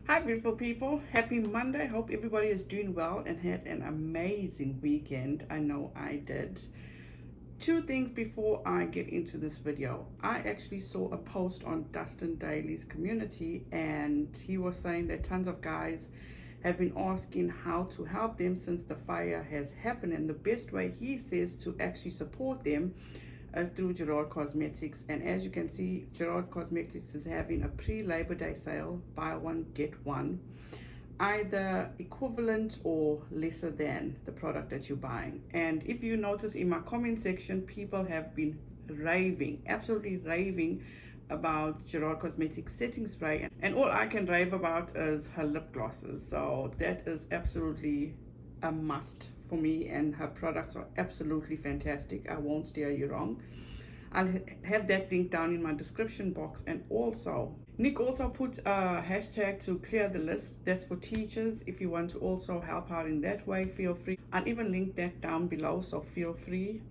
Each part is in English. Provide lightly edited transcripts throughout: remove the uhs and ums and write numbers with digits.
Hi beautiful people, happy Monday. Hope everybody is doing well and had an amazing weekend. I know I did. Two things before I get into this video. I actually saw a post on Dustin Daly's community, and he was saying that tons of guys have been asking how to help them since the fire has happened, and the best way he says to actually support them through GERARD Cosmetics. And as you can see, GERARD Cosmetics is having a pre-Labor Day sale, buy one get one, either equivalent or lesser than the product that you're buying. And if you notice in my comment section, people have been raving, absolutely raving about GERARD Cosmetics setting spray, and all I can rave about is her lip glosses. So that is absolutely a must for me, and her products are absolutely fantastic. I won't steer you wrong. I'll have that link down in my description box. And also Nick also put a hashtag to clear the list. That's for teachers. If you want to also help out in that way, feel free. I'll even link that down below, so feel free.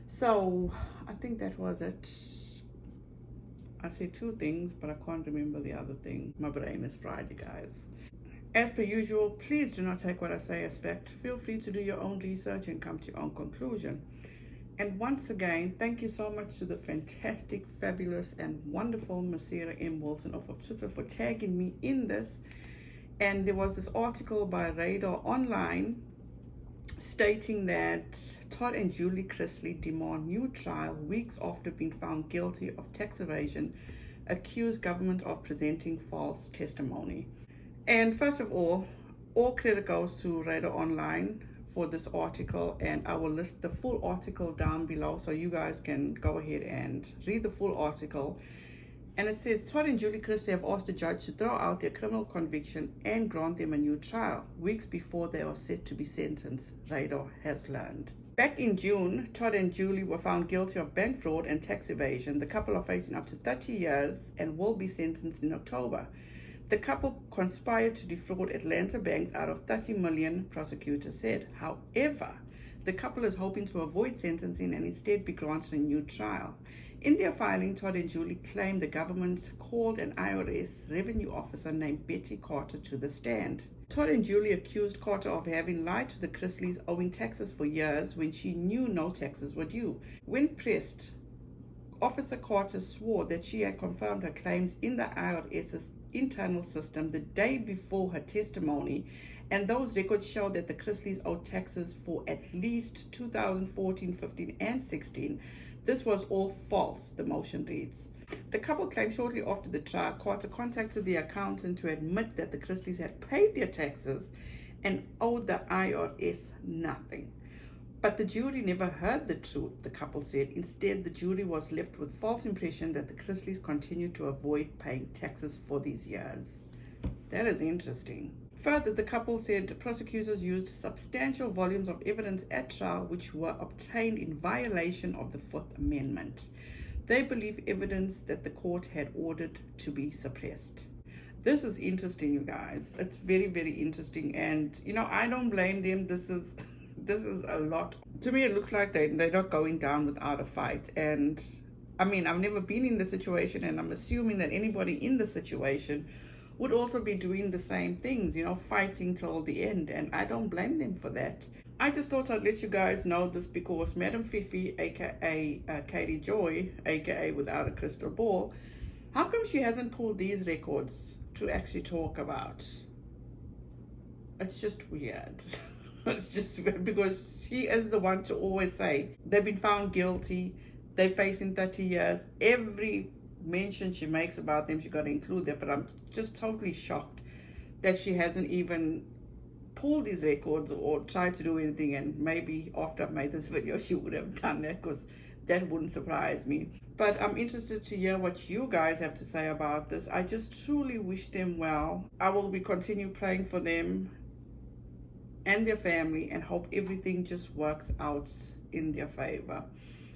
So I think that was it. I said two things, but I can't remember the other thing. My brain is fried, you guys. As per usual, please do not take what I say as fact. Feel free to do your own research and come to your own conclusion. And once again, thank you so much to the fantastic, fabulous, and wonderful Masira M. Wilson of Twitter for tagging me in this. And there was this article by Radar Online stating that Todd and Julie Chrisley demand new trial weeks after being found guilty of tax evasion, accuse government of presenting false testimony. And first of all credit goes to Radar Online for this article, and I will list the full article down below so you guys can go ahead and read the full article. And it says, Todd and Julie Chrisley have asked the judge to throw out their criminal conviction and grant them a new trial weeks before they are set to be sentenced, Radar has learned. Back in June, Todd and Julie were found guilty of bank fraud and tax evasion. The couple are facing up to 30 years and will be sentenced in October. The couple conspired to defraud Atlanta banks out of $30 million, prosecutors said. However, the couple is hoping to avoid sentencing and instead be granted a new trial. In their filing, Todd and Julie claimed the government called an IRS revenue officer named Betty Carter to the stand. Todd and Julie accused Carter of having lied to the Chrisleys, owing taxes for years when she knew no taxes were due. When pressed, Officer Carter swore that she had confirmed her claims in the IRS's internal system the day before her testimony, and those records show that the Chrisleys owed taxes for at least 2014, 15, and 16. This was all false, the motion reads. The couple claimed shortly after the trial, Carter contacted the accountant to admit that the Chrisleys had paid their taxes and owed the IRS nothing. But the jury never heard the truth, the couple said. Instead, the jury was left with false impression that the Chrisleys continued to avoid paying taxes for these years. That is interesting. Further, the couple said prosecutors used substantial volumes of evidence at trial which were obtained in violation of the Fourth Amendment. They believe evidence that the court had ordered to be suppressed. This is interesting, you guys. It's very, very interesting. And, I don't blame them. This is a lot. To me, it looks like they're not going down without a fight. And I mean, I've never been in the situation, and I'm assuming that anybody in the situation would also be doing the same things, fighting till the end. And I don't blame them for that. I just thought I'd let you guys know this because Madam Fifi, aka Katie Joy, aka Without a Crystal Ball, how come she hasn't pulled these records to actually talk about? It's just weird. It's just weird because she is the one to always say they've been found guilty, they're facing 30 years. Every mention she makes about them, she got to include that. But I'm just totally shocked that she hasn't even pulled these records or tried to do anything. And maybe after I made this video, she would have done that, because that wouldn't surprise me. But I'm interested to hear what you guys have to say about this. I just truly wish them well. I will be continue praying for them and their family, and hope everything just works out in their favor.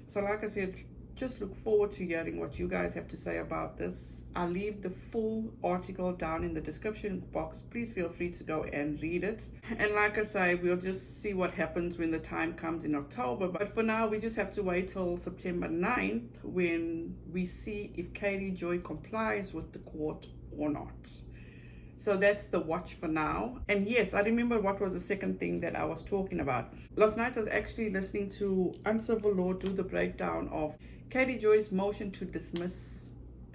So like I said, just look forward to hearing what you guys have to say about this. I'll leave the full article down in the description box. Please feel free to go and read it. And like I say, we'll just see what happens when the time comes in October. But for now, we just have to wait till September 9th when we see if Katie Joy complies with the court or not. So that's the watch for now. And yes, I remember what was the second thing that I was talking about. Last night I was actually listening to Uncivil Law do the breakdown of Katie Joy's motion to dismiss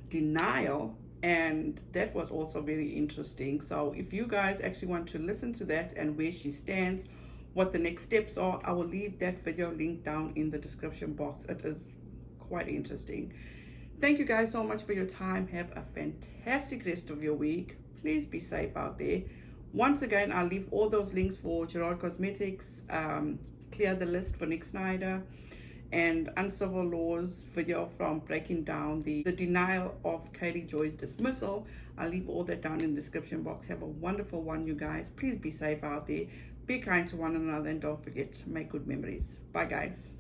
denial, and that was also very interesting. So if you guys actually want to listen to that and where she stands, what the next steps are, I will leave that video link down in the description box. It is quite interesting. Thank you guys so much for your time. Have a fantastic rest of your week. Please be safe out there. Once again, I'll leave all those links for GERARD Cosmetics, Clear the List for Nick Snyder, and Uncivil Law's video from breaking down the denial of Katie Joy's dismissal. I'll leave all that down in the description box. Have a wonderful one, you guys. Please be safe out there. Be kind to one another, and don't forget to make good memories. Bye, guys.